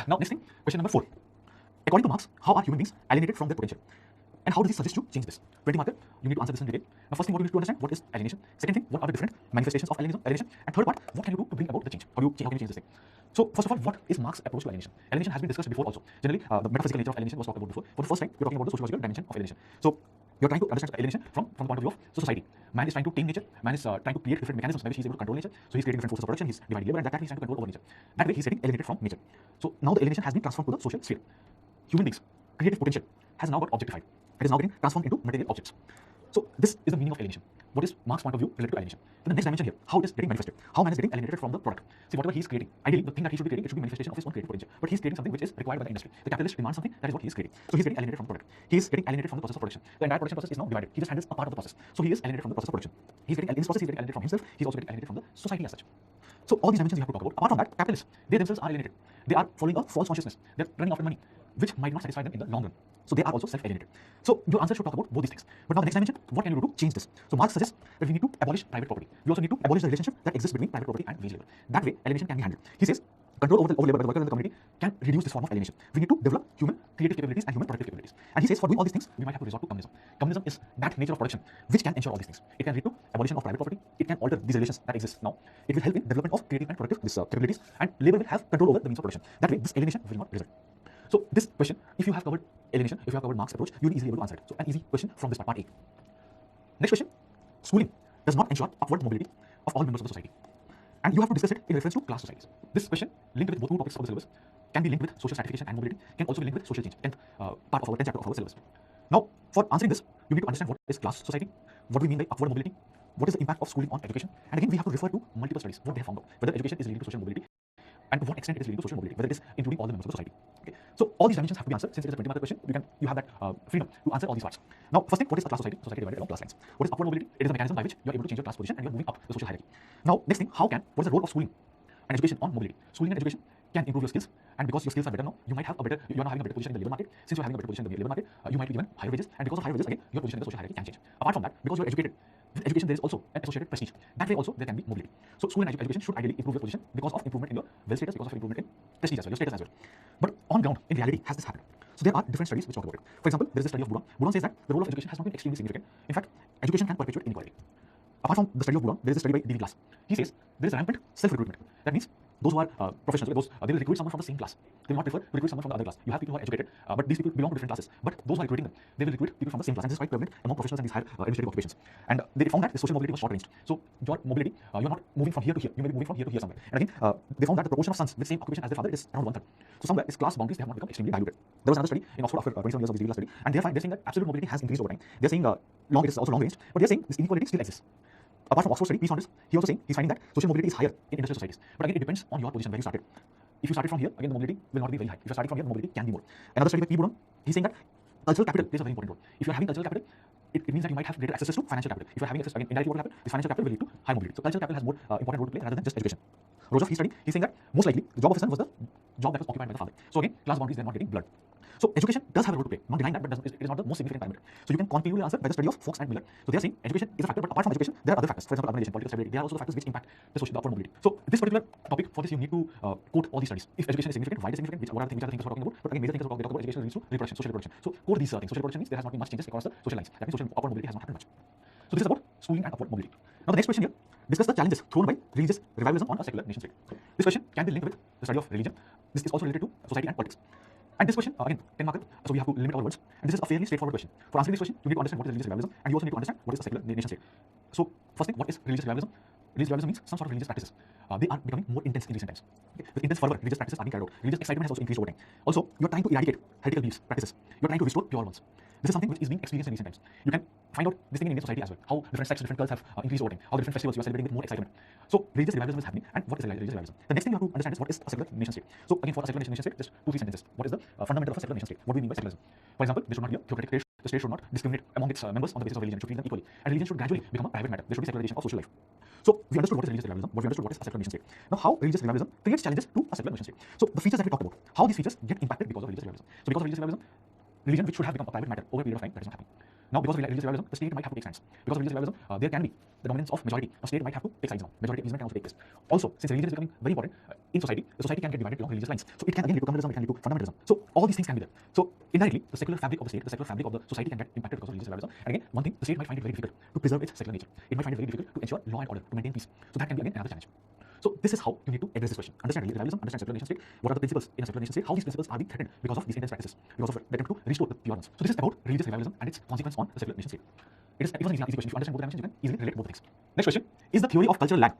Now, next thing, question number 4. According to Marx, how are human beings alienated from their potential? And how does he suggest to change this? 20 marker, you need to answer this in detail. Now, first thing, what you need to understand, what is alienation? Second thing, what are the different manifestations of alienation? And third part, what can you do to bring about the change? How can you change this thing? So, first of all, what is Marx's approach to alienation? Alienation has been discussed before also. Generally, the metaphysical nature of alienation was talked about before. For the first time, we're talking about the sociological dimension of alienation. So, you're trying to understand alienation from the point of view of society. Man is trying to tame nature. Man is trying to create different mechanisms by which he's able to control nature. So he's creating different forces of production. He's dividing labor, and that he's trying to control over nature. That way, he's getting alienated from nature. So now the alienation has been transformed to the social sphere. Human beings' creative potential has now got objectified. It is now getting transformed into material objects. So this is the meaning of alienation. What is Marx's point of view related to alienation? Then the next dimension here, how it is getting manifested. How man is getting alienated from the product. See, whatever he is creating, ideally the thing that he should be creating, it should be manifestation of his own creative potential. But he's creating something which is required by the industry. The capitalist demands something, that is what he is creating. So he's getting alienated from the product. He is getting alienated from the process of production. The entire production process is now divided. He just handles a part of the process. So he is alienated from the process of production. In this process, he's getting alienated from himself. He's also getting alienated from the society as such. So all these dimensions you have to talk about. Apart from that, capitalists, they themselves are alienated. They are following a false consciousness. They're running after money, which might not satisfy them in the long run. So they are also self-alienated. So your answer should talk about both these things. But now the next dimension, what can you do to change this? So Marx suggests that we need to abolish private property. We also need to abolish the relationship that exists between private property and wage labor. That way, alienation can be handled. He says control over labor by the workers in the community can reduce this form of alienation. We need to develop human creative capabilities and human productive capabilities. And he says for doing all these things, we might have to resort to communism. Communism is that nature of production which can ensure all these things. It can lead to abolition of private property. It can alter these relations that exist now. It will help in development of creative and productive capabilities, and labor will have control over the means of production. That way, this alienation will not result. So this question, if you have covered alienation, if you have covered Marx's approach, you will easily be able to answer it. So an easy question from this part A. Next question, schooling does not ensure upward mobility of all members of the society. And you have to discuss it in reference to class societies. This question, linked with both two topics of the syllabus, can be linked with social stratification and mobility, can also be linked with social change, 10th part of our 10th chapter of our syllabus. Now, for answering this, you need to understand what is class society, what do we mean by upward mobility, what is the impact of schooling on education, and again, we have to refer to multiple studies, what they have found out, whether education is leading to social mobility, and to what extent it is leading to social mobility, whether it is including all the members of the society. Okay. So all these dimensions have to be answered. Since it is a 20-mark question, you have that freedom to answer all these parts. Now, first thing, what is a class society? Society divided along class lines. What is upward mobility? It is a mechanism by which you are able to change your class position and you are moving up the social hierarchy. Now, next thing, what is the role of schooling and education on mobility? Schooling and education can improve your skills, and because your skills are better now, you are now having a better position in the labor market. Since you are having a better position in the labor market, you might be given higher wages, and because of higher wages, again, your position in the social hierarchy can change. Apart from that, because you are educated, with education there is also an associated prestige. That way also there can be mobility. So school and education should ideally improve your position because of improvement in your wealth status, because of improvement in prestige as well, your status as well. But on ground, in reality, has this happened? So there are different studies which talk about it. For example, there is a study of Boudon. Boudon says that the role of education has not been extremely significant. In fact, education can perpetuate inequality. Apart from the study of Boudon, there is a study by D.V. Glass. He says there is rampant self-recruitment. That means those who are professionals, they will recruit someone from the same class. They will not prefer to recruit someone from the other class. You have people who are educated, but these people belong to different classes. But those who are recruiting them, they will recruit people from the same class. And this is quite prevalent among professionals and these higher administrative occupations. And they found that the social mobility was short-ranged. So your mobility, you're not moving from here to here. You may be moving from here to here somewhere. And again, they found that the proportion of sons with same occupation as their father is around 1/3. So somewhere, its class boundaries, they have not become extremely diluted. There was another study in Oxford after 27 years of this D.V. Glass study, and they're saying that absolute mobility has increased over time. They're saying it is also long-ranged, but they're saying this inequality still exists. Apart from Oxford study, he also saying he's finding that social mobility is higher in industrial societies. But again, it depends on your position where you started. If you started from here, again, the mobility will not be very high. If you started from here, the mobility can be more. Another study by P. Boudon, he's saying that cultural capital plays a very important role. If you're having cultural capital, it means that you might have greater access to financial capital. If you're having access, again, indirectly water capital, this financial capital will lead to high mobility. So cultural capital has more important role to play rather than just education. Rojoff, he's saying that most likely the job of his son was the job that was occupied by the father. So again, class boundaries, they're not getting blurred. So education does have a role to play. Not denying that, but it is not the most significant parameter. So you can continually answer by the study of Fox and Miller. So they are saying education is a factor, but apart from education, there are other factors. For example, urbanization, political stability. They are also the factors which impact the upward mobility. So this particular topic, for this you need to quote all these studies. If education is significant, why it is significant, what are the things we're talking about? But again, major things they talk about education leads to reproduction, social reproduction. So quote these things. Social reproduction means there has not been much changes across the social lines. That means social upward mobility has not happened much. So this is about schooling and upward mobility. Now the next question here, discuss the challenges thrown by religious revivalism on a secular nation state. This question can be linked with the study of religion. This is also related to society and politics. And this question, again, 10 marker, so we have to limit our words. And this is a fairly straightforward question. For answering this question, you need to understand what is religious revivalism, and you also need to understand what is a secular nation state. So, first thing, what is religious revivalism? Religious revivalism means some sort of religious practices. They are becoming more intense in recent times. Okay? With intense fervor, religious practices are being carried out. Religious excitement has also increased over time. Also, you're trying to eradicate heretical beliefs, practices. You're trying to restore pure ones. This is something which is being experienced in recent times. You can find out this thing in Indian society as well. How different sects, different cults have increased over time. How different festivals you are celebrating with more excitement. So religious revivalism is happening. And what is religious revivalism? The next thing you have to understand is what is a secular nation state. So again, for a secular nation state, just 2-3 sentences. What is the fundamental of a secular nation state? What do we mean by secularism? For example, there should not be a theocratic state. The state should not discriminate among its members on the basis of religion. It should treat them equally. And religion should gradually become a private matter. There should be secularization of social life. So we understood what is religious revivalism. What we understood what is a secular nation state. Now, how religious revivalism creates challenges to a secular nation state. So the features that we talked about, how these features get impacted because of religious revivalism. So because of religious revivalism, religion which should have become a private matter over a period of time, that is not happening. Now, because of religious revivalism, the state might have to take sides. Because of religious revivalism, there can be the dominance of majority. A state might have to take sides now. Majority amusement can also take place. Also, since religion is becoming very important, in society, the society can get divided along religious lines. So it can again lead to communalism, it can lead to fundamentalism. So all these things can be there. So indirectly, the secular fabric of the state, the secular fabric of the society can get impacted because of religious tribalism. And again, one thing, the state might find it very difficult to preserve its secular nature. It might find it very difficult to ensure law and order, to maintain peace. So that can be again another challenge. So this is how you need to address this question. Understand religious tribalism, understand secular nation state. What are the principles in a secular nation state? How these principles are being threatened because of these intense practices, because of the attempt to restore the pure ones. So this is about religious tribalism and its consequence on the secular nation state. It was an easy question. If you understand both dimensions, you can easily relate both things. Next question: is the theory of cultural lag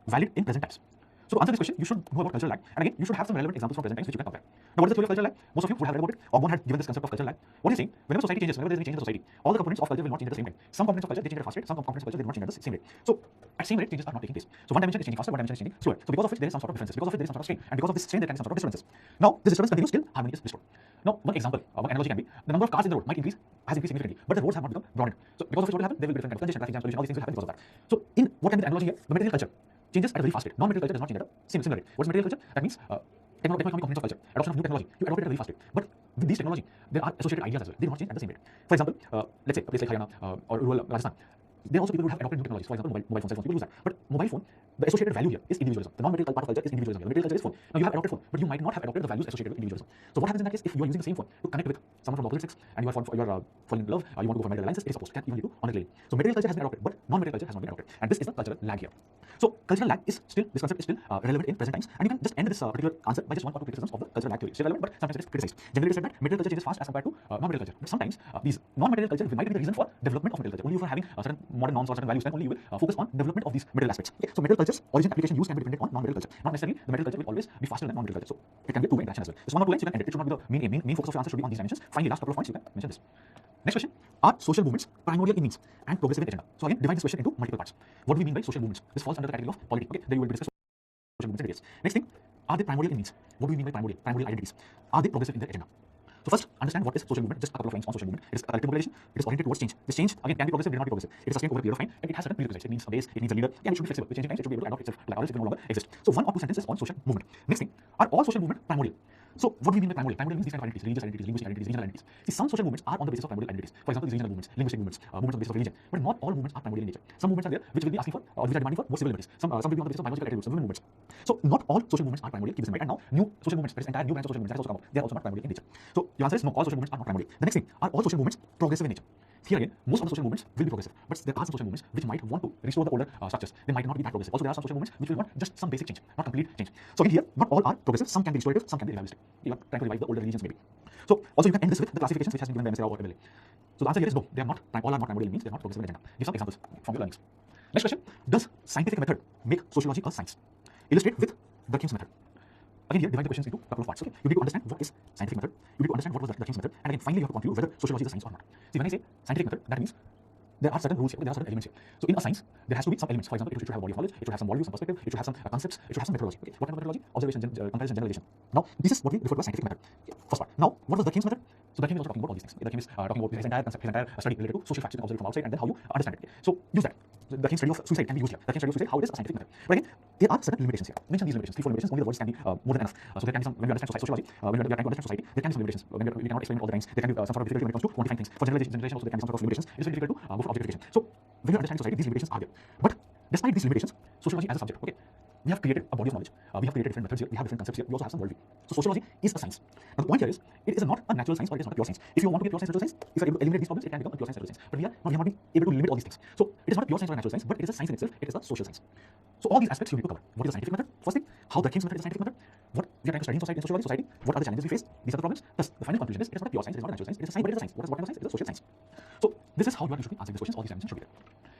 valid in present times? So to answer this question, you should know about cultural lag, and again, you should have some relevant examples from present times which you can compare. Now, what is the theory of cultural lag? Most of you would have read about it, or one had given this concept of cultural lag. What is saying? Whenever society changes, whenever there is any change in the society, all the components of culture will not change at the same time. Some components of culture they change at a fast rate, some components of culture they will not change at the same rate. So at same rate, changes are not taking place. So one dimension is changing faster, one dimension is changing slower. So because of which there is some sort of differences, because of which there is some sort of strain, and because of this strain there can be some sort of disturbances. Now this disturbance continues till harmony is restored. Now one example, one analogy can be the number of cars in the road might increase, has increased significantly, but the roads have not become broadened. So because of which what will happen? There will be different kinds of congestion, traffic jam solution, all these things will happen because of that. So in what can be the analogy here? The material culture changes at a very fast rate. Non-material culture does not change at a similar rate. What is material culture? That means techno-economic components of culture, adoption of new technology. You adopt it at a very fast rate. But with these technology, there are associated ideas as well. They do not change at the same rate. For example, let's say a place like Haryana or rural Rajasthan, there are also people who have adopted new technologies. For example, mobile phones, cell phones, people use that. But mobile phone, the associated value here is individualism. The non-material part of culture is individualism. The material culture is phone. Now you have adopted phone, but you might not have adopted the values associated with individualism. So what happens in that case if you are using the same phone to connect with someone from the opposite sex and you are falling in love, you want to go for marital alliances, it is supposed to can even lead to honor killing. So material culture has been adopted, but non-material culture has not been adopted, and this is the cultural lag here. So cultural lag is still, this concept is still relevant in present times, and you can just end this particular answer by just one or two criticisms of the cultural lag theory. Still relevant, but sometimes it is criticized. Generally, it is said that material culture changes fast as compared to non-material culture. But sometimes these non-material culture might be the reason for development of material culture. Only if you are having certain modern norms or certain values, then only you will focus on development of these material aspects. Okay? So material culture's origin, application, use can be dependent on non-material culture. Not necessarily the material culture will always be faster than non-material culture. So it can be two-way interaction as well. Just one or two lines you can end it. It should not be the main aim. Main focus of your answer should be on these dimensions. Finally, last couple of points you can mention this. Next question: are social movements primordial in means and progressive in agenda? So again, divide this question into multiple parts. What do we mean by social movements? This falls under the category of politics. Okay, there you will discuss social movements and details. Next thing, are they primordial in means? What do we mean by primordial? Primordial identities. Are they progressive in their agenda? So first, understand what is social movement. Just a couple of lines on social movement. It is a collective mobilization. It is oriented towards change. This change again can be progressive, it may not be progressive. It is sustained over a period of time, and it has certain prerequisites. It needs a base, it needs a leader, and it should be flexible. With changing times, it should be able to adapt itself. Like others, it will no longer exist. So one or two sentences on social movement. Next thing, are all social movement primordial? So what do we mean by primordial? Primordial means these kind of identities: religious identities, linguistic identities, regional identities. See, some social movements are on the basis of primordial identities. For example, these regional movements, linguistic movements, movements on the basis of religion. But not all movements are primordial in nature. Some movements are there which will be asking for or which are demanding for more civil liberties. Some will be on the basis of biological attributes, some women movements. So not all social movements are primordial. Keep this in mind. And now new social movements, there is entire new branch of social movements that has also come up. They are also not primordial in nature. So your answer is no, all social movements are not primordial. The next thing, are all social movements progressive in nature? Here again, most of the social movements will be progressive, but there are some social movements which might want to restore the older structures. They might not be that progressive. Also, there are some social movements which will want just some basic change, not complete change. So again, here, not all are progressive. Some can be restorative, some can be revivalistic. You are trying to revive the older religions, maybe. So also you can end this with the classifications which has been given by MSR or MLA. So the answer here is no, they are not. All are not primordial means they are not progressive in agenda. Give some examples from your learnings. Next question: does scientific method make sociology a science? Illustrate with the King's method. Again, here divide the questions into a couple of parts. Okay, you need to understand what is scientific method. You need to understand what was the King's method, and again, finally, you have to conclude whether sociology is a science or not. See, when I say scientific method, that means there are certain rules here, there are certain elements here. So in a science, there has to be some elements. For example, it should have a body of knowledge, it should have some worldview, some perspective, it should have some concepts, it should have some methodology. Okay, what kind of methodology? Observation, comparison, generalization. Now, this is what we refer to as scientific method. Okay, first part. Now, what was the King's method? So the King is also talking about all these things. The King is talking about his entire concept, his entire study related to social facts. You can observe it from outside and then how you understand it. Okay. So use that. The King's study of suicide can be used here. The King's study of suicide, how it is a scientific method. But again, there are certain limitations here. Mention these limitations. 3-4 limitations. Only the words can be more than enough. So there can be some, when we understand sociology, when we are trying to understand society, there can be some limitations. We cannot explain it all the times. There can be some sort of difficulty when it comes to quantifying things. For generalization also there can be some sort of limitations. It is very difficult to go for objectification. So when you understand society, these limitations are there. But despite these limitations, sociology as a subject, okay, we have created a body of knowledge. We have created different methods here. We have different concepts here. We also have some worldview. So sociology is a science. Now the point here is, it is not a natural science or it is not a pure science. If you want to be a pure science, natural science, if you are able to eliminate these problems, it can become a pure science, natural science. But we have not been able to limit all these things. So it is not a pure science or a natural science, but it is a science in itself. It is a social science. So all these aspects you need to cover. What is the scientific method? First thing, how the King's method is a scientific method. What we are trying to study in society, what are the challenges we face? These are the problems. Thus, the final conclusion is, it is not a pure science, it is not a natural science, it is a science, but it is a science. What kind of science? It is a social science. So this is how you are usually answering these questions. All these dimensions should be there.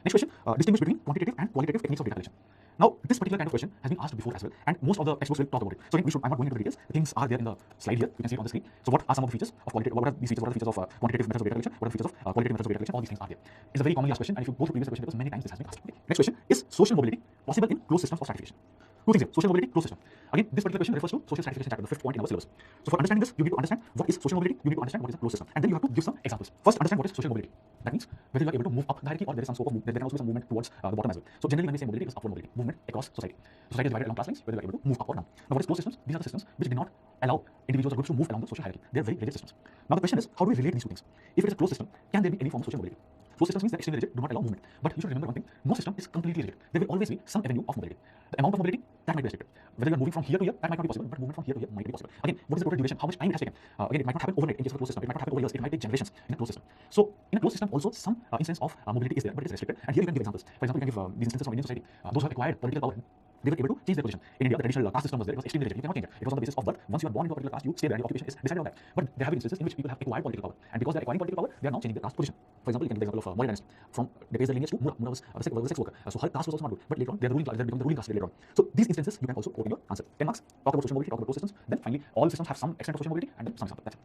Next question, distinguish between quantitative and qualitative techniques of data collection. Now, this particular kind of question has been asked before as well, and most of the textbooks will talk about it. So again, I'm not going into the details. The things are there in the slide here. You can see it on the screen. So what are some of the features of qualitative? What are these features? What are the features of quantitative methods of data collection? What are the features of qualitative methods of data collection? All these things are there. It's a very commonly asked question, and if you go through previous question papers, many times this has been asked. Okay. Next question, is social mobility possible in closed systems of stratification? Two things here: social mobility, closed system. Again, this particular question refers to social stratification chapter, the 5th point in our syllabus. So for understanding this, you need to understand what is social mobility, you need to understand what is a closed system, and then you have to give some examples. First, understand what is social mobility. That means whether you are able to move up the hierarchy or there is some scope of there can also be some movement towards the bottom as well. So generally, when we say mobility, it is upward mobility, movement across society. Society is divided along class lines, whether you are able to move up or down. Now, what is closed systems? These are the systems which do not allow individuals or groups to move along the social hierarchy. They are very rigid systems. Now the question is, how do we relate these two things? If it is a closed system, can there be any form of social mobility? Closed systems means that extremely rigid, do not allow movement. But you should remember one thing: no system is completely rigid. There will always be some avenue of mobility. The amount of mobility that might be restricted. Whether you're moving from here to here, that might not be possible, but movement from here to here might be possible. Again, what is the total duration? How much time it has taken? Again, it might not happen overnight in case of a closed system. It might not happen over years. It might take generations in a closed system. So in a closed system, also some instance of mobility is there, but it is restricted. And here you can give examples. For example, you can give these instances from Indian society. Those who have acquired political power, they were able to change their position. In India, the traditional caste system was there. It was extremely rigid. You cannot change it. It was on the basis of birth. Once you are born into a particular caste, you stay there and your occupation is decided on that. But there have been instances in which people have acquired political power. And because they are acquiring political power, they are now changing their caste position. For example, you can give the example of Maurya dynasty. From they trace their lineage to Mura. Mura was a sex worker. So her caste was also not good. But later on, they become the ruling caste later on. So these instances you can also quote in your answer. 10 marks. Talk about social mobility, talk about closed systems. Then finally, all systems have some extent of social mobility and then some example. That's it.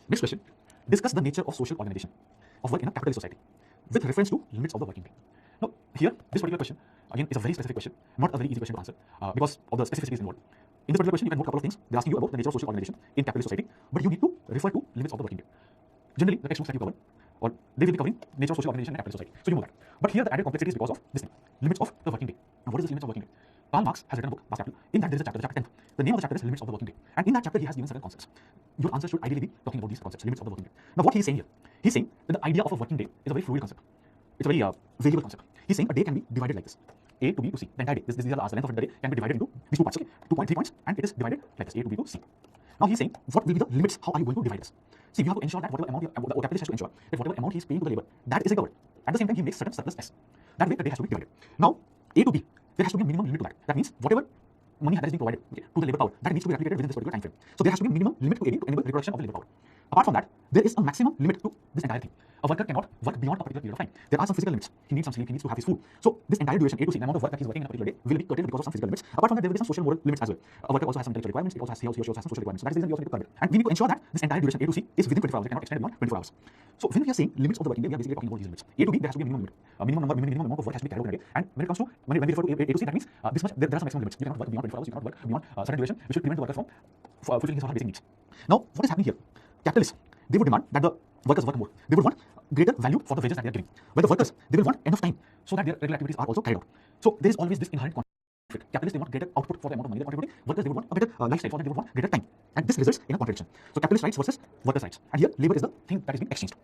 Next question. Discuss the nature of social organization of work in a capitalist society with reference to limits of the working day. Now, here, this particular question, again, is a very specific question, not a very easy question to answer because of the specificities involved. In this particular question, you can note a couple of things. They're asking you about the nature of social organization in capitalist society, but you need to refer to limits of the working day. Generally, the textbooks that you cover, or they will be covering nature of social organization in capitalist society. So you know that. But here, the added complexity is because of this thing, limits of the working day. Now, what is this limits of working day? Karl Marx has written a book, Marx Capital. In that, there is a chapter, the chapter 10. The name of the chapter is Limits of the Working Day. And in that chapter, he has given certain concepts. Your answer should ideally be talking about these concepts, limits of the working day. Now, what he is saying here? He's saying that the idea of a working day is a very fluid concept. It's a very variable concept. He's saying a day can be divided like this. A to B to C. The entire day. These are the hours. The length of the day can be divided into these two parts. Okay? 2.3 points. And it is divided like this. A to B to C. Now he's saying, what will be the limits? How are you going to divide this? See, you have to ensure that whatever amount the capitalist has to ensure that whatever amount he is paying to the labor, that is recovered. At the same time, he makes certain surplus S. That way, the day has to be divided. Now, A to B, there has to be a minimum limit to that. That means whatever money that is being provided to the labor power, that needs to be replicated within this particular time frame. So there has to be a minimum limit to AB to enable reproduction of the labor power. Apart from that, there is a maximum limit to this entire thing. A worker cannot work beyond a particular period of time. There are some physical limits. He needs some sleep, he needs to have his food. So this entire duration, A to C, the amount of work that he's working in a particular day, will be curtailed because of some physical limits. Apart from that, there will be some social moral limits as well. A worker also has some intellectual requirements, he also has some social requirements. So that is the reason we also need to curb it. And we need to ensure that this entire duration, A to C, is within 24 hours. It cannot extend beyond 24 hours. So when we are saying limits of the working day, we are basically talking about these limits. A to B, there has to be a minimum limit. A minimum amount of work has to be carried out in a day. And when it comes to, when we refer to A to C, that means this much, there are some maximum limits. You cannot work beyond 24 hours, you cannot work beyond certain duration, which will prevent the worker from fulfilling his or her basic needs. Now, what is happening here? Capitalists, they would demand that the workers work more. They would want greater value for the wages that they are giving. While the workers, they will want enough time so that their regular activities are also carried out. So there is always this inherent conflict. Capitalists, they want greater output for the amount of money they're contributing. Workers, they would want a better lifestyle for them. They would want greater time. And this results in a contradiction. So capitalist rights versus workers' rights. And here, labor is the thing that is being exchanged.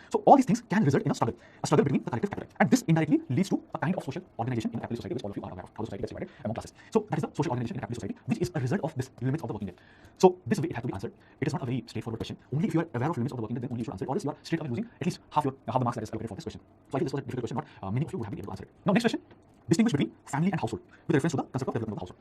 So all these things can result in a struggle between the collective capital. And this indirectly leads to a kind of social organization in a capitalist society, which all of you are aware of, how the society gets divided among classes. So that is the social organization in a capitalist society, which is a result of this limits of the working day. So this way it has to be answered. It is not a very straightforward question. Only if you are aware of limits of the working day, then only you should answer it. Or else you are straight away losing at least half the marks that is allocated for this question. So I think this was a difficult question, but many of you would have been able to answer it. Now next question, distinguish between family and household with reference to the concept of development of the household.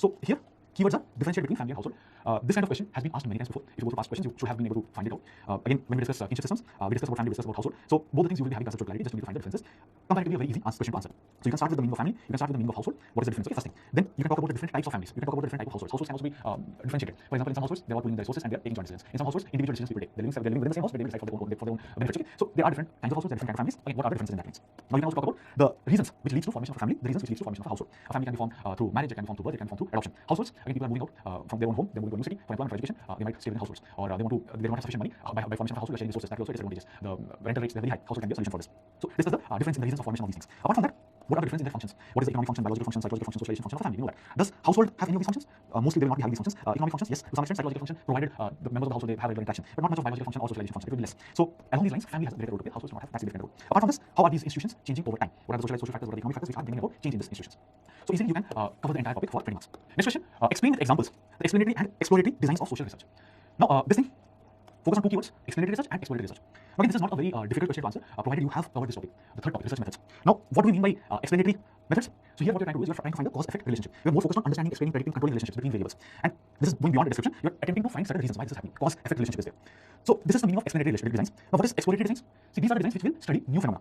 So here, keywords are differentiate between family and household. This kind of question has been asked many times before. If you go to past questions, you should have been able to find it out. Again, when we discuss kinship systems, we discuss about family, we discuss about household. So both the things you will be having conceptual clarity, just you need to find the differences. Comparatively, a very easy question to answer. So you can start with the meaning of family, you can start with the meaning of household. What is the difference? Okay, first thing. Then you can talk about the different types of families. You can talk about the different types of households. Households can also be differentiated. For example, in some households, they are pooling their resources and they are taking joint decisions. In some households, individual decisions people take. They're living within the same house, but they decide for their own benefits. Okay? So there are different kinds of households, different kinds of families. Again, what are the differences in that means? Now you can also talk about the reasons which leads to formation of a family, the reasons which leads to formation of a household. A family can be formed through marriage, it can be formed through birth, it can be formed through adoption. Households, again, people are moving out from their own home, they're moving to a new city for employment, for education. They might stay within households, or they don't have sufficient money by formation of a household, they're sharing resources. That will also disadvantages. The rental rates, they're very high. Household can be a solution for this. So this is the difference in the reasons of formation of these things. Apart from that, what are the differences in their functions? What is the economic function, biological function, psychological function, social function of a family? You know that. Does household have any of these functions? Mostly they will not be having these functions. Economic functions, yes. To some extent, psychological function, provided the members of the household they have regular interaction, but not much of biological function or socialization function. It will be less. So along these lines, family has a greater role to play. Households do not have that significant role. Apart from this, how are these institutions changing over time? What are the social factors? What are the economic factors which are bringing about change in these institutions? So easily you can cover the entire topic for 20 marks. Next question: explain with examples the explanatory and exploratory designs of social research. Now this thing focus on two keywords: explanatory research and exploratory research. Now, again, this is not a very difficult question to answer, provided you have covered this topic, the third topic, research methods. Now, what do we mean by explanatory methods? So here what you're trying to do is you're trying to find the cause-effect relationship. You're more focused on understanding, explaining, predicting, controlling relationships between variables. And this is going beyond the description. You're attempting to find certain reasons why this is happening. Cause-effect relationship is there. So this is the meaning of explanatory designs. Now, what is exploratory designs? See, these are the designs which will study new phenomena.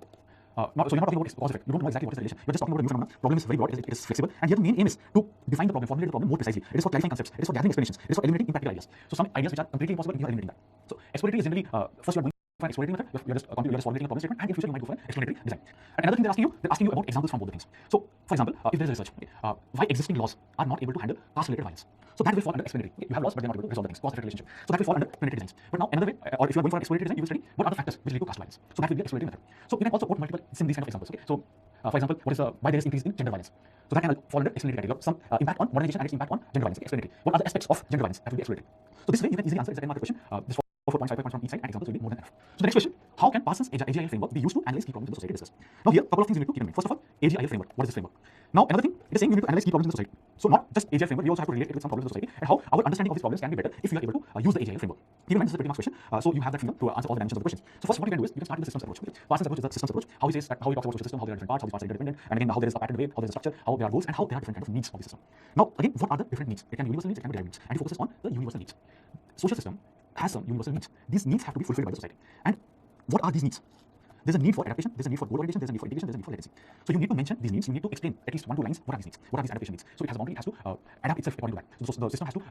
So you're not talking about cause effect. You don't know exactly what is the relation. You're just talking about a new phenomenon. Problem is very broad. It is flexible. And here the main aim is to define the problem, formulate the problem more precisely. It is for clarifying concepts. It is for gathering explanations. It is for eliminating impractical ideas. So some ideas which are completely impossible, you are eliminating that. So exploratory is generally first you are going for an exploratory method. You're just formulating a problem statement, and in future you might go for an explanatory design. And another thing they're asking you about examples from both the things. So for example, if there is research, why existing laws are not able to handle caste-related violence. So that will fall under explanatory. You have laws, but they're not able to resolve the things. Cause-effect relationship. So that will fall under explanatory designs. But now another way, or if you are going for an exploratory design, you will study what are the factors which lead to caste violence. So that will be an exploratory method. So you can also quote multiple these kind of examples. Okay. So for example, what is why there is increase in gender violence. So that can fall under explanatory category. Some impact on modernization and its impact on gender violence. Okay, explanatory. What are the aspects of gender violence? That will be explanatory. So this way you can easily answer. It's a 10-mark question. This 4 points, 5 points from each side, and examples will be more than enough. So the next question: how can Parsons' AGIL framework be used to analyze key problems in the society discussed? Now here, a couple of things you need to keep in mind. First of all, AGIL framework. What is this framework? Now, another thing, it is saying you need to analyze key problems in the society. So not just AGI framework, we also have to relate it with some problems in the society and how our understanding of these problems can be better if we are able to use the AGI framework. Keep in mind, this is a pretty much question, so you have that freedom to answer all the dimensions of the questions. So first, what you can do is you can start with the systems approach. Okay? Parsons approach is the systems approach. How he says that, how he talks about social system, how there are different parts, how these parts are interdependent, and again how there is a pattern wave, how there is a structure, how there are goals, and how there are different kind of needs of the system. Now, again, what are the different needs? It can be universal needs, it can be derived needs, and he focuses on the universal needs. Social system has some universal needs. These needs have to be fulfilled by the society. And what are these needs? There's a need for adaptation, there's a need for goal orientation, there's a need for integration, there's a need for latency. So you need to mention these needs, you need to explain at least 1 to 2 lines what are these needs, what are these adaptation needs. So it has a boundary, it has to adapt itself according to that. So the system has to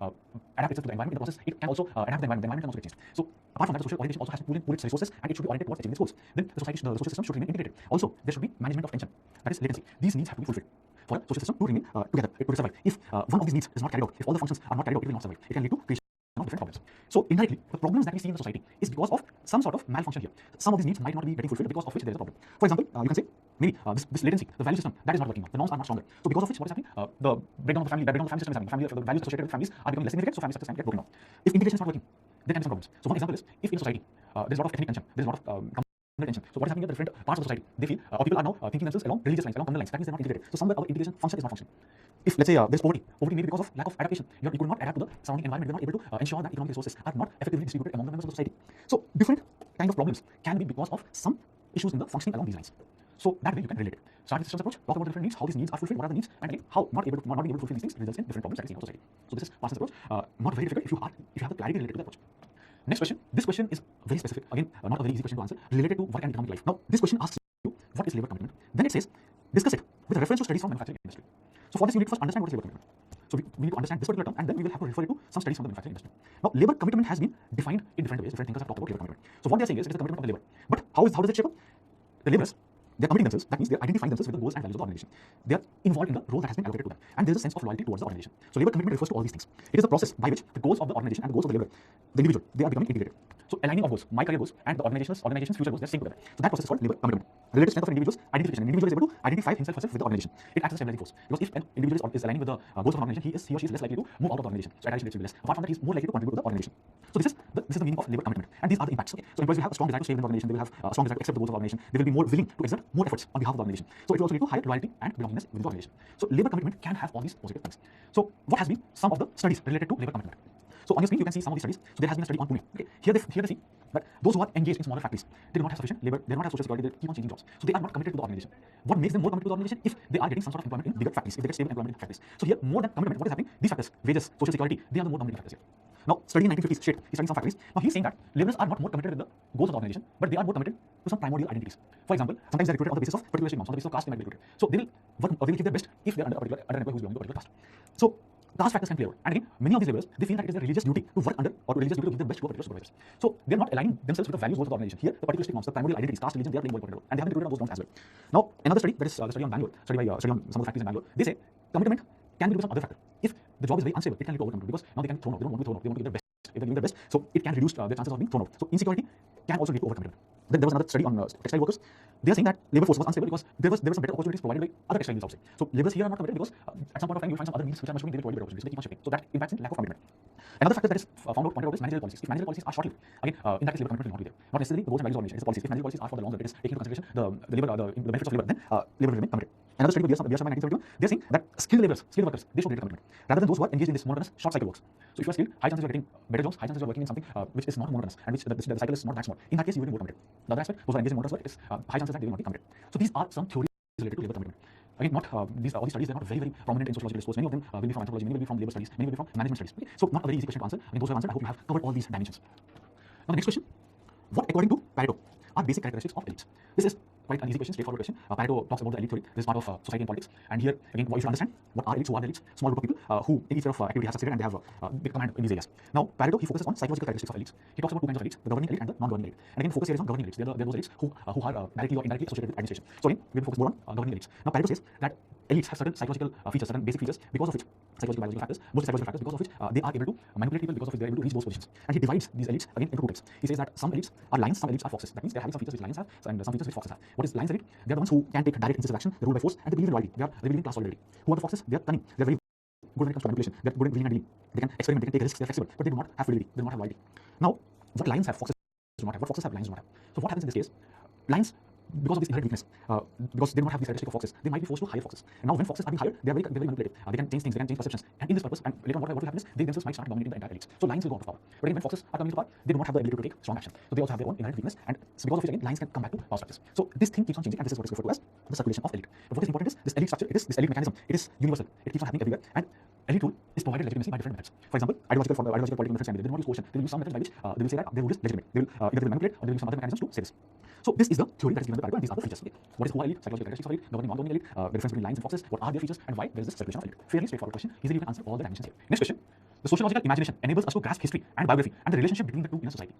adapt itself to the environment. In the process, it can also adapt the environment can also get changed. So apart from that, the social orientation also has to pool its resources and it should be oriented towards achieving its goals. Then the social system should remain integrated. Also, there should be management of tension, that is latency. These needs have to be fulfilled for a social system to remain together, to survive. If one of these needs is not carried out, if all the functions are not carried out, it will not survive. It can lead to creation of different problems. So indirectly, the problems that we see in the society is because of some sort of malfunction here. Some of these needs might not be getting fulfilled, because of which there is a problem. For example, you can say maybe this latency, the value system, that is not working now. The norms are not stronger. So because of which, what is happening? The breakdown of the family, system is happening. The values associated with families are becoming less significant, so family structures can get broken down. If integration is not working, there can be some problems. So one example is, if in a society there is a lot of ethnic tension, there is a lot of communal tension. So what is happening here? The different parts of the society, they feel, or people are now thinking themselves along religious lines, along communal lines. That means they're not integrated. So somewhere our integration function is not functioning. If let's say there's poverty may be because of lack of adaptation. You could not adapt to the surrounding environment. You're not able to ensure that economic resources are not effectively distributed among the members of the society. So different kind of problems can be because of some issues in the functioning along these lines. So that way you can relate it. Start with systems approach, talk about the different needs, how these needs are fulfilled, what are the needs, and again, how not being able to fulfill these things results in different problems that we see in our society. So this is Parsons approach. Not very difficult if you have the clarity related to that approach. Next question. This question is very specific. Again, not a very easy question to answer, related to work and economic life. Now, this question asks you, what is labor commitment? Then it says, discuss it with reference to studies from manufacturing industry. So for this, you need to first understand what is labor commitment. So we need to understand this particular term, and then we will have to refer it to some studies from the manufacturing industry. Now, labor commitment has been defined in different ways. Different thinkers have talked about labor commitment. So what they are saying is, it is the commitment of the labor. But how does it shape up? The laborers, they are committing themselves. That means they are identifying themselves with the goals and values of the organization. They are involved in the role that has been allocated to them, and there is a sense of loyalty towards the organization. So labor commitment refers to all these things. It is the process by which the goals of the organization and the goals of the laborer, the individual, they are becoming integrated. So aligning of goals, my career goals and the organization's future goals, they are synced together. So that process is called labor commitment. The related strength of an individual's identification. An individual is able to identify himself herself with the organization. It acts as a stabilizing force. Because if an individual is aligning with the goals of an organization, he or she is less likely to move out of the organization. So addition will be less. Apart from that, he is more likely to contribute to the organization. So this is the meaning of labor commitment. And these are the impacts. Okay? So employees will have a strong desire to stay within the organization. They will have a strong desire to accept the goals of the organization. They will be more willing to exert more efforts on behalf of the organization. So it will also lead to higher loyalty and belongingness within the organization. So labor commitment can have all these positive things. So what has been some of the studies related to labor commitment? So on your screen you can see some of these studies. So there has been a study on Pune. Okay, here they see that those who are engaged in smaller factories, they do not have sufficient labor, they do not have social security, they keep on changing jobs. So they are not committed to the organization. What makes them more committed to the organization? If they are getting some sort of employment in bigger factories, if they get stable employment in factories. So here, more than commitment, what is happening? These factors, wages, social security, they are the more dominating factors here. Now, studying in 1950s, Shade, he's studying some factories. Now, he's saying that laborers are not more committed with the goals of the organization, but they are more committed to some primordial identities. For example, sometimes they're recruited on the basis of particular state norms, on the basis of caste, they might be recruited. So they will work, they will give their best if they are under an employee who's belonging to a particular caste. So caste factors can play a role. And again, many of these laborers, they feel that it is their religious duty to work under, or religious duty to give their best to a particular supervisors. So they're not aligning themselves with the values of the organization. Here, the particular state norms, the primordial identities, caste, religion, they are playing a important role, and they have been recruited on those grounds as well. Now, another study, that is the study on Bangalore, study on some of the factories in Bangalore, they say commitment can be due to some other factor. If the job is very unstable, it can lead to overcommitment, because now they can thrown out, they don't want to be thrown out, they want to give their best. If they give their best, so it can reduce their chances of being thrown out. So insecurity can also lead to overcommitment. Then there was another study on textile workers. They are saying that labor force was unstable because there were some better opportunities provided by other textile mills outside. So laborers here are not committed because at some point of time you will find some other mills which are much more, they will provide better opportunities. So they keep on shifting. So that impacts in lack of commitment. Another factor that is pointed out is managerial policies. If managerial policies are short-lived, again, in that case, labor commitment will not be there. Not necessarily the goals and values of the organization. It's the policies. If managerial policies are for the long run, it is taking into consideration the benefits of labor, then labor will remain committed. Another study with Biasama in 1971, they are saying that skilled laborers, skilled workers, they show greater commitment rather than those who are engaged in this monotonous short cycle works. So if you are skilled, high chances you are getting better jobs, high chances you are working in something which is not monotonous and which the cycle is not that small. In that case, you will be more committed. The other aspect, those who are engaged in monotonous work, it is high chances that they will not be committed. So these are some theories related to labor commitment. Again, not all these studies, they are not very prominent in sociological discourse. Many of them will be from anthropology, many will be from labor studies, many will be from management studies. Okay? So not a very easy question to answer. Again, those who have answered, I hope you have covered all these dimensions. Now the next question, what according to Pareto are basic characteristics of elites? This is quite an easy question, straightforward question. Pareto talks about the elite theory. This is part of society and politics. And here, again, what you should understand, what are elites, who are the elites? Small group of people who in each of activity has succeeded and they have big command in these areas. Now, Pareto, he focuses on psychological characteristics of elites. He talks about two kinds of elites, the governing elite and the non-governing elite. And again, focus here is on governing elites. They are those elites who are directly or indirectly associated with administration. So again, we will focus more on governing elites. Now, Pareto says that elites have certain psychological features, certain basic features, because of which psychological, biological factors, mostly psychological factors, because of which they are able to manipulate people, because of which they are able to reach those positions. And he divides these elites again into two types. He says that some elites are lions, some elites are foxes. That means they are having some features which lions have and some features which foxes have. What is lions elite? They are the ones who can take direct incisive action, they rule by force, and they believe in loyalty. They believe in class solidarity. Who are the foxes? They are cunning. They are very good when it comes to manipulation. They are good at willing and dealing. They can experiment, they can take risks, they are flexible, but they do not have fluidity. They do not have loyalty. Now, what lions have, foxes do not have. What foxes have, lions do not have. So what happens in this case? Lions because of this inherent weakness, because they do not have the characteristic of foxes, they might be forced to hire foxes. And now when foxes are being hired, they are very manipulative. They can change things, they can change perceptions. And in this purpose, and later on what will happen is they themselves might start dominating the entire elites. So lions will go out of power. But again, when foxes are coming to power, they do not have the ability to take strong action. So they also have their own inherent weakness, and because of which again lions can come back to power structures. So this thing keeps on changing, and this is what is referred to as the circulation of elite. But what is important is this elite structure, this elite mechanism, it is universal. It keeps on happening everywhere. And elite rule is provided legitimacy by different methods. For example, ideological political methods can be there. They will not use coercion. They will use some methods by which they will say that their rule is legitimate. They will either they will manipulate or they will use some other mechanisms to say this. So this is the theory that is given by the and these are the features. Okay. What is who are elite? Psychological characteristics of elite, governing non-governing elite, the difference between lions and foxes, what are their features, and why there is this circulation of elite. Fairly straightforward question. Easily you can answer all the dimensions here. Next question. The sociological imagination enables us to grasp history and biography and the relationship between the two in a society.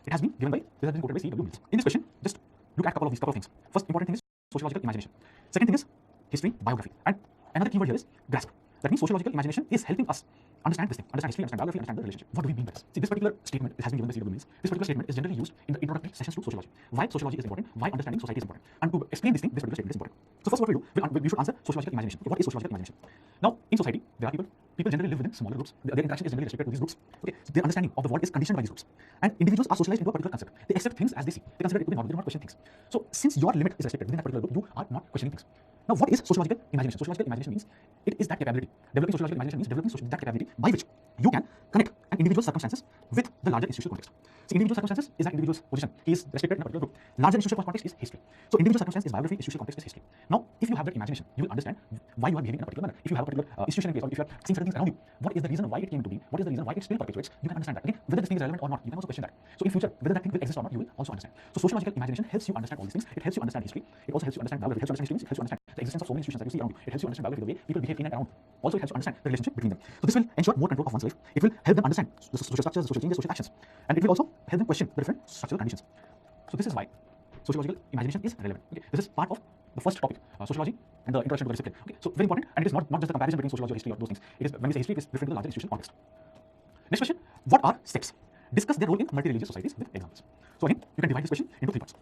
It has been given by, this has been quoted by C.W. Mills. In this question, just look at a couple of things. First important thing is sociological imagination. Second thing is history, biography. And another keyword here is grasp. That means sociological imagination is helping us understand this thing, understand history, understand biography, understand the relationship. What do we mean by this? See, this particular statement has been given by C.W. Mills. This particular statement is generally used in the introductory sessions to sociology. Why sociology is important, why understanding society is important. And to explain this thing, this particular statement is important. So first what we do, we should answer sociological imagination. Okay, what is sociological imagination? Now, in society, there are people generally live within smaller groups. Their interaction is generally restricted to these groups. Okay, so their understanding of the world is conditioned by these groups. And individuals are socialized into a particular concept. They accept things as they see. They consider it to be normal. They do not question things. So since your limit is restricted within that particular group, you are not questioning things. Now, what is sociological imagination? Sociological imagination means it is that capability. Developing sociological imagination means developing that capability by which you can connect an individual's circumstances with the larger institutional context. See, individual circumstances is that individual's position. He is restricted in a particular group. Larger institutional context is history. So individual circumstance is biography, institutional context is history. Now, if you have that imagination, you will understand why you are behaving in a particular manner. If you have a particular institution in place, or if you are seeing certain things around you, what is the reason why it came to be? What is the reason why it still perpetuates? You can understand that. Again, whether this thing is relevant or not, you can also question that. So in future, whether that thing will exist or not, you will also understand. So sociological imagination helps you understand all these things. It helps you understand history. It also helps you understand biography. It helps you understand history. It helps you understand the existence of so many institutions that you see around you. It helps you understand biography, the way people behave in and around. Also, it helps you understand the relationship between them. So this will ensure more control of one's life. It will help them understand the social structures, the social changes, social actions, and it will also help them question the different structural conditions. So this is why sociological imagination is relevant. Okay, this is part of the first topic, sociology and the introduction to the discipline. Okay, so very important, and it is not just the comparison between sociology or history or those things. It is when we say history, it is referring to the larger institutional context. Next question: what are sects? Discuss their role in multi-religious societies with examples. So again, you can divide this question into 3 parts.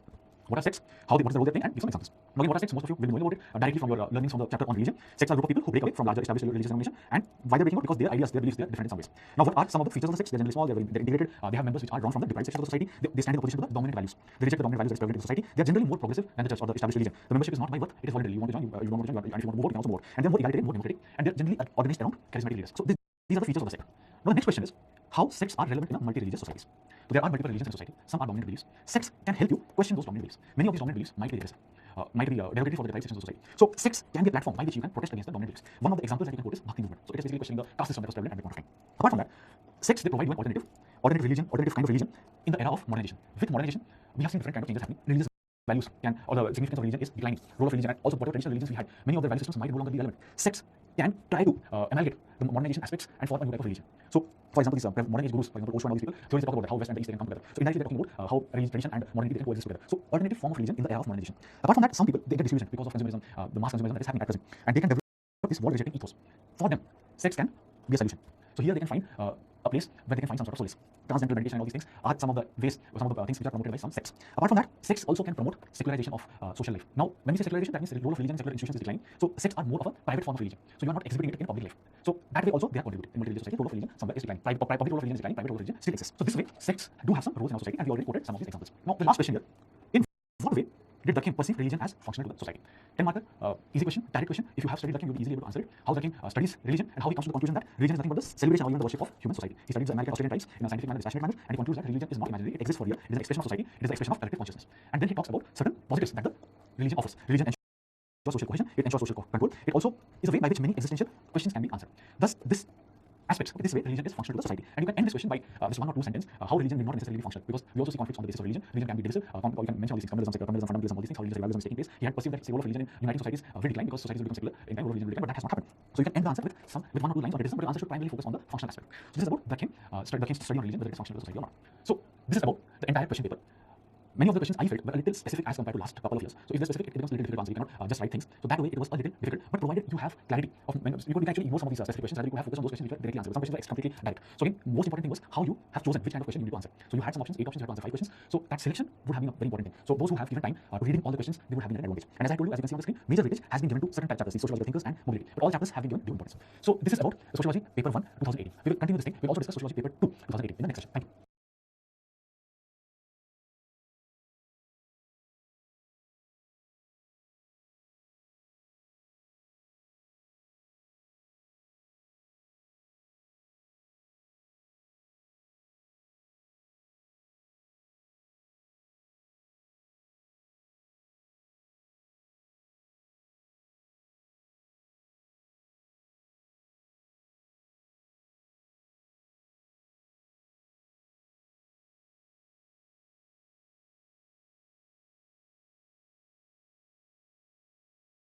What are sects? What is the role they play? And give some examples. Now, again, what are sects? Most of you will be knowing about it directly from your learnings from the chapter on religion. Sects are a group of people who break away from larger established religious denomination. And why they're breaking out? Because their ideas, their beliefs, they're different in some ways. Now, what are some of the features of the sects? They're generally small, they're integrated, they have members which are drawn from the deprived sections of the society. They stand in opposition to the dominant values. They reject the dominant values that is prevalent in society. They are generally more progressive than the church or the established religion. The membership is not by birth, it is voluntary. You want to join, you don't want to join, and if you want to vote, you can also vote. And they're more egalitarian, more democratic, and they're generally organized around charismatic leaders. So these are the features of the sect. Now, the next question is, how sects are relevant in a multi-religious societies? So there are multiple religions in society. Some are dominant beliefs. Sects can help you question those dominant beliefs. Many of these dominant beliefs might be regressive, might be derogatory for the deprived sections of society. So sects can be a platform by which you can protest against the dominant beliefs. One of the examples that you can quote is Bhakti movement. So it is basically questioning the caste system that was prevalent at that point of time. Apart from that, sects they provide you an alternative religion, alternative kind of religion in the era of modernization. With modernization, we have seen different kind of changes happening. Religious values can, or the significance of religion is declining. Role of religion and also whatever traditional religions we had, many of the value systems might no longer be relevant. Sects can try to amalgamate the modernization aspects and form a new type of religion. So, for example, these modern age gurus, for example, Osho and all these people, theories talk about that, how West and the East they can come together. So indirectly they're talking about how tradition and modernity they can coexist together. So alternative form of religion in the era of modernization. Apart from that, some people they get disillusioned because of consumerism, the mass consumerism that is happening at present, and they can develop this world rejecting ethos. For them, sex can be a solution. So here they can find a place where they can find some sort of solace. Transcendental meditation and all these things are some of the ways, some of the things which are promoted by some sects. Apart from that, sects also can promote secularization of social life. Now, when we say secularization, that means the role of religion and secular institutions is declining. So sects are more of a private form of religion. So you are not exhibiting it in public life. So that way also they are contributing. In multi-religious society, role of religion somewhere is declining. Public role of religion is declining, private role of religion still exists. So this way, sects do have some roles in our society, and we already quoted some of these examples. Now, the last question here: in what way did Durkheim perceive religion as functional to the society? 10 marker, easy question, direct question. If you have studied Durkheim, you'll be easily able to answer it. How Durkheim studies religion and how he comes to the conclusion that religion is nothing but the celebration or even the worship of human society. He studies the American Australian tribes in a scientific manner, dispassionate manner, and he concludes that religion is not imaginary, it exists for real, it is an expression of society, it is an expression of collective consciousness. And then he talks about certain positives that the religion offers. Religion ensures social cohesion, it ensures social control, it also is a way by which many existential questions can be answered. Thus, this aspects. This way, religion is functional to the society. And you can end this question by this 1 or 2 sentences, how religion will not necessarily be functional, because we also see conflicts on the basis of religion. Religion can be divisive. You can mention all these things, communism, secular, communism, fundamentalism, all these things, how religious revivalism is taking place. He had perceived that the role of religion in uniting societies will decline because societies will become secular, in time role of religion will decline, but that has not happened. So you can end the answer with 1 or 2 lines of criticism, but the answer should primarily focus on the functional aspect. So this is about Durkheim's study on religion, whether it is functional to society or not. So this is about the entire question paper. Many of the questions I felt were a little specific as compared to last couple of years. So if they're specific, it becomes a little difficult to answer. You cannot just write things. So that way it was a little difficult. But provided you have clarity of, you can actually ignore some of these specific questions, rather you could have focus on those questions which were directly answered. Some questions were completely direct. So again, most important thing was how you have chosen which kind of question you need to answer. So you had some options, 8 options, you had to answer 5 questions. So that selection would have been a very important thing. So those who have given time to reading all the questions, they would have been an advantage. And as I told you, as you can see on the screen, major weightage has been given to certain type chapters, the sociological thinkers and mobility. But all chapters have been given due importance. So this is about sociology paper 1 2018. We will continue this thing. We will also discuss sociology paper 2 2018 in the next session. Thank you.